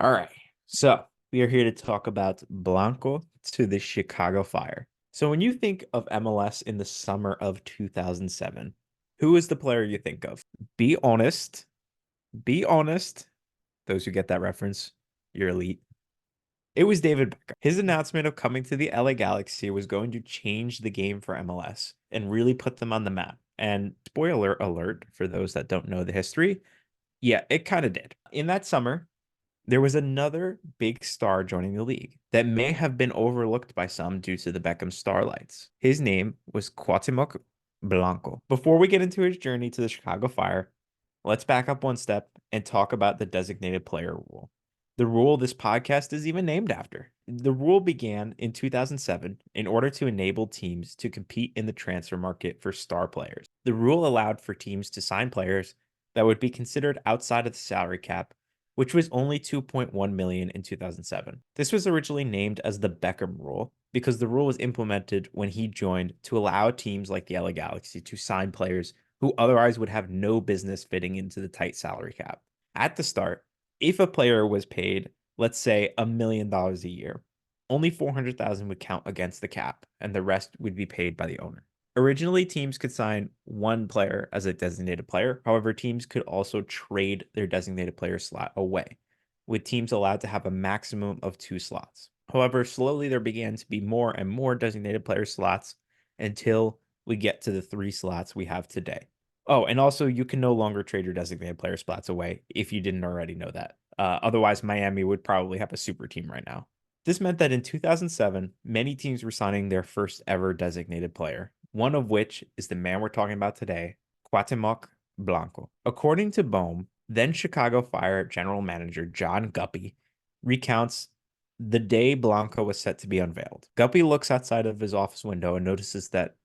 All right. So we are here to talk about Blanco to the Chicago Fire. So when you think of MLS in the summer of 2007, who is the player you think of? Be honest. Be honest. Those who get that reference, you're elite. It was David Beckham. His announcement of coming to the LA Galaxy was going to change the game for MLS and really put them on the map. And spoiler alert for those that don't know the history, yeah, it kind of did. In that summer, there was another big star joining the league that may have been overlooked by some due to the Beckham starlights. His name was Cuauhtémoc Blanco. Before we get into his journey to the Chicago Fire, let's back up one step and talk about the designated player rule. The rule this podcast is even named after. The rule began in 2007 in order to enable teams to compete in the transfer market for star players. The rule allowed for teams to sign players that would be considered outside of the salary cap, which was only 2.1 million in 2007. This was originally named as the Beckham rule because the rule was implemented when he joined to allow teams like the LA Galaxy to sign players who otherwise would have no business fitting into the tight salary cap. At the start, if a player was paid, let's say $1 million a year, only 400,000 would count against the cap and the rest would be paid by the owner. Originally, teams could sign one player as a designated player. However, teams could also trade their designated player slot away, with teams allowed to have a maximum of 2 slots. However, slowly there began to be more and more designated player slots until we get to the 3 slots we have today. Oh, and also you can no longer trade your designated player spots away if you didn't already know that. Otherwise, Miami would probably have a super team right now. This meant that in 2007, many teams were signing their first ever designated player, one of which is the man we're talking about today, Cuauhtémoc Blanco. According to Bohm, then Chicago Fire general manager John Guppy recounts the day Blanco was set to be unveiled. Guppy looks outside of his office window and notices that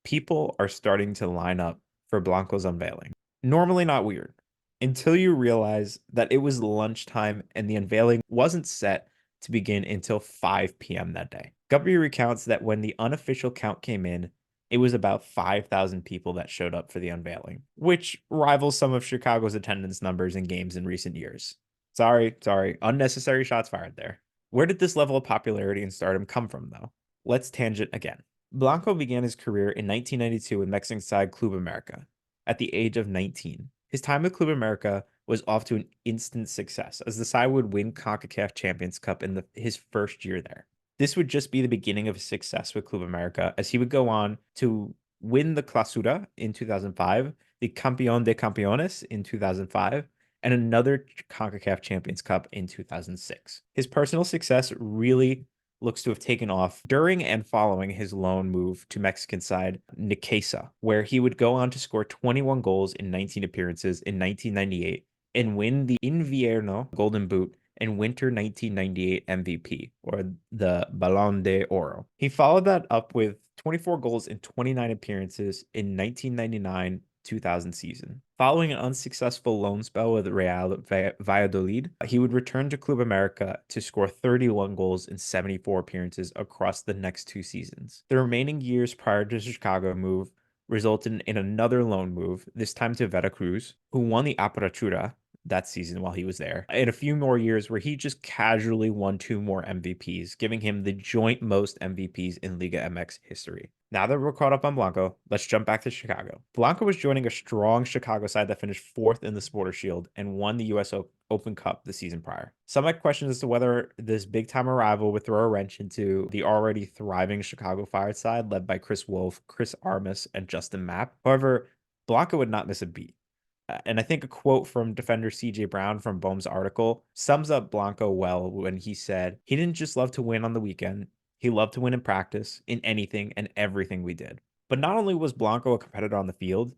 people are starting to line up for Blanco's unveiling. Normally not weird, until you realize that it was lunchtime and the unveiling wasn't set to begin until 5 p.m. that day. Guppy recounts that when the unofficial count came in, it was about 5,000 people that showed up for the unveiling, which rivals some of Chicago's attendance numbers in games in recent years. Sorry, unnecessary shots fired there. Where did this level of popularity and stardom come from, though? Let's tangent again. Blanco began his career in 1992 with Mexican side Club America at the age of 19. His time with Club America was off to an instant success as the side would win CONCACAF Champions Cup in his first year there. This would just be the beginning of his success with Club America, as he would go on to win the Clausura in 2005, the Campeón de Campeones in 2005, and another CONCACAF Champions Cup in 2006. His personal success really looks to have taken off during and following his loan move to Mexican side Necaxa, where he would go on to score 21 goals in 19 appearances in 1998 and win the Invierno Golden Boot and Winter 1998 MVP, or the Balón de Oro. He followed that up with 24 goals in 29 appearances in 1999-2000 season. Following an unsuccessful loan spell with Real Valladolid, he would return to Club America to score 31 goals in 74 appearances across the next 2 seasons. The remaining years prior to the Chicago move resulted in another loan move, this time to Veracruz, who won the Apertura that season while he was there, and a few more years where he just casually won 2 more MVPs, giving him the joint most MVPs in Liga MX history. Now that we're caught up on Blanco, let's jump back to Chicago. Blanco was joining a strong Chicago side that finished 4th in the Supporters Shield and won the US Open Cup the season prior. Some might question as to whether this big-time arrival would throw a wrench into the already thriving Chicago Fire side led by Chris Wolf, Chris Armas, and Justin Mapp. However, Blanco would not miss a beat. And I think a quote from defender CJ Brown from Bohm's article sums up Blanco well when he said, "He didn't just love to win on the weekend. He loved to win in practice, in anything and everything we did." But not only was Blanco a competitor on the field,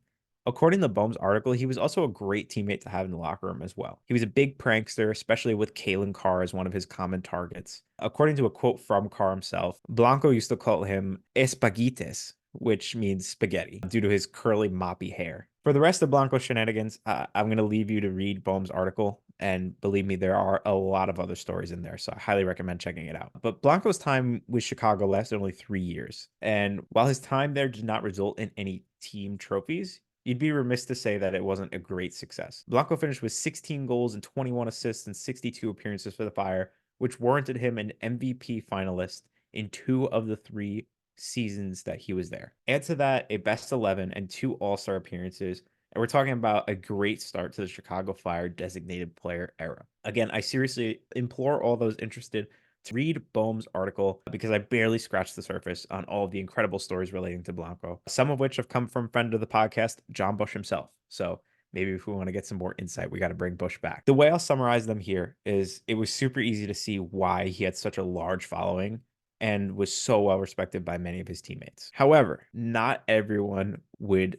according to Bohm's article, he was also a great teammate to have in the locker room as well. He was a big prankster, especially with Kalen Carr as one of his common targets. According to a quote from Carr himself, Blanco used to call him espaguites, which means spaghetti, due to his curly, moppy hair. For the rest of Blanco's shenanigans, I'm going to leave you to read Bohm's article. And believe me, there are a lot of other stories in there, so I highly recommend checking it out. But Blanco's time with Chicago lasted only 3 years. And while his time there did not result in any team trophies, You'd be remiss to say that it wasn't a great success. Blanco finished with 16 goals and 21 assists and 62 appearances for the Fire, which warranted him an MVP finalist in 2 of the 3 seasons that he was there. Add to that a best 11 and 2 All-Star appearances, and we're talking about a great start to the Chicago Fire designated player era. Again, I seriously implore all those interested to read Boehm's article because I barely scratched the surface on all of the incredible stories relating to Blanco, some of which have come from friend of the podcast, John Bush himself. So maybe if we want to get some more insight, we got to bring Bush back. The way I'll summarize them here is it was super easy to see why he had such a large following and was so well respected by many of his teammates. However, not everyone would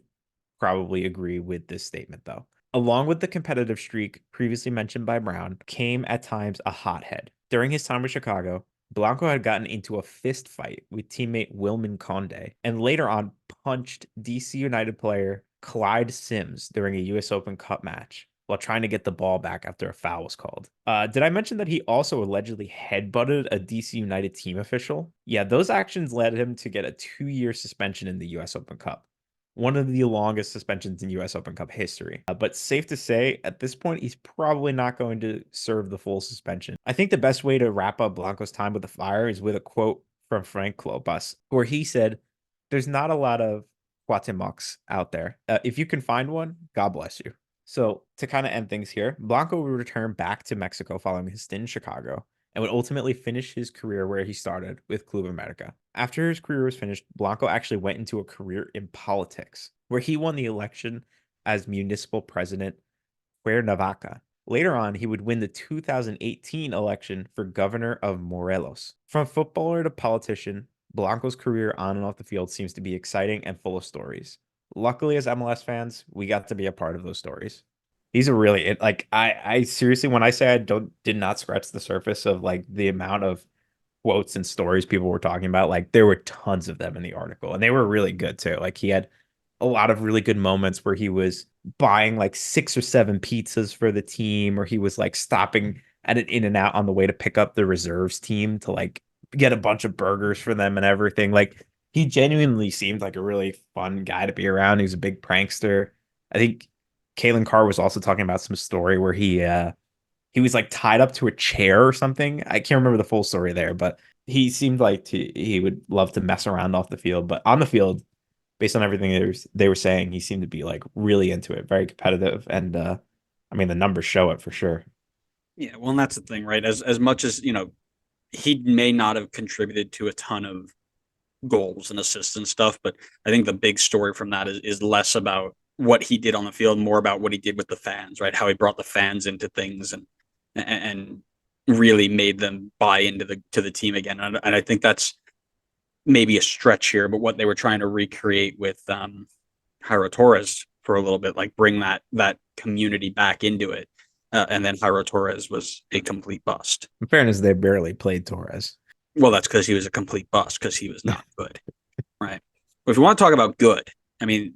probably agree with this statement, though. Along with the competitive streak previously mentioned by Brown, came at times a hothead. During his time with Chicago, Blanco had gotten into a fist fight with teammate Wilman Conde, and later on punched DC United player Clyde Sims during a US Open Cup match while trying to get the ball back after a foul was called. Did I mention that he also allegedly headbutted a DC United team official? Yeah, those actions led him to get a 2-year suspension in the US Open Cup, one of the longest suspensions in US Open Cup history. But safe to say, at this point, he's probably not going to serve the full suspension. I think the best way to wrap up Blanco's time with the Fire is with a quote from Frank Klopas, where he said, "There's not a lot of Cuauhtémocs out there. If you can find one, God bless you." So to kind of end things here, Blanco would return back to Mexico following his stint in Chicago and would ultimately finish his career where he started with Club America. After his career was finished, Blanco actually went into a career in politics, where he won the election as municipal president Cuernavaca. Later on, he would win the 2018 election for governor of Morelos. From footballer to politician, Blanco's career on and off the field seems to be exciting and full of stories. Luckily, as MLS fans, we got to be a part of those stories. These are really like I seriously, when I say I did not scratch the surface of like the amount of quotes and stories people were talking about, like there were tons of them in the article, and they were really good too. Like he had a lot of really good moments where he was buying like 6 or 7 pizzas for the team, or he was like stopping at an In and Out on the way to pick up the reserves team to like get a bunch of burgers for them and everything. Like he genuinely seemed like a really fun guy to be around. He was a big prankster. I think Kalen Carr was also talking about some story where he was like tied up to a chair or something. I can't remember the full story there, but he seemed like he would love to mess around off the field, but on the field, based on everything they were saying, he seemed to be like really into it, very competitive, and I mean the numbers show it for sure. Yeah, well, and that's the thing, right? As much as he may not have contributed to a ton of goals and assists and stuff, but I think the big story from that is less about what he did on the field, more about what he did with the fans, right? How he brought the fans into things and really made them buy into the team again. And I think that's maybe a stretch here, but what they were trying to recreate with Jairo Torres for a little bit, like bring that community back into it. And then Jairo Torres was a complete bust. In fairness, they barely played Torres. Well, that's because he was a complete bust because he was not good, right? But if you want to talk about good, I mean,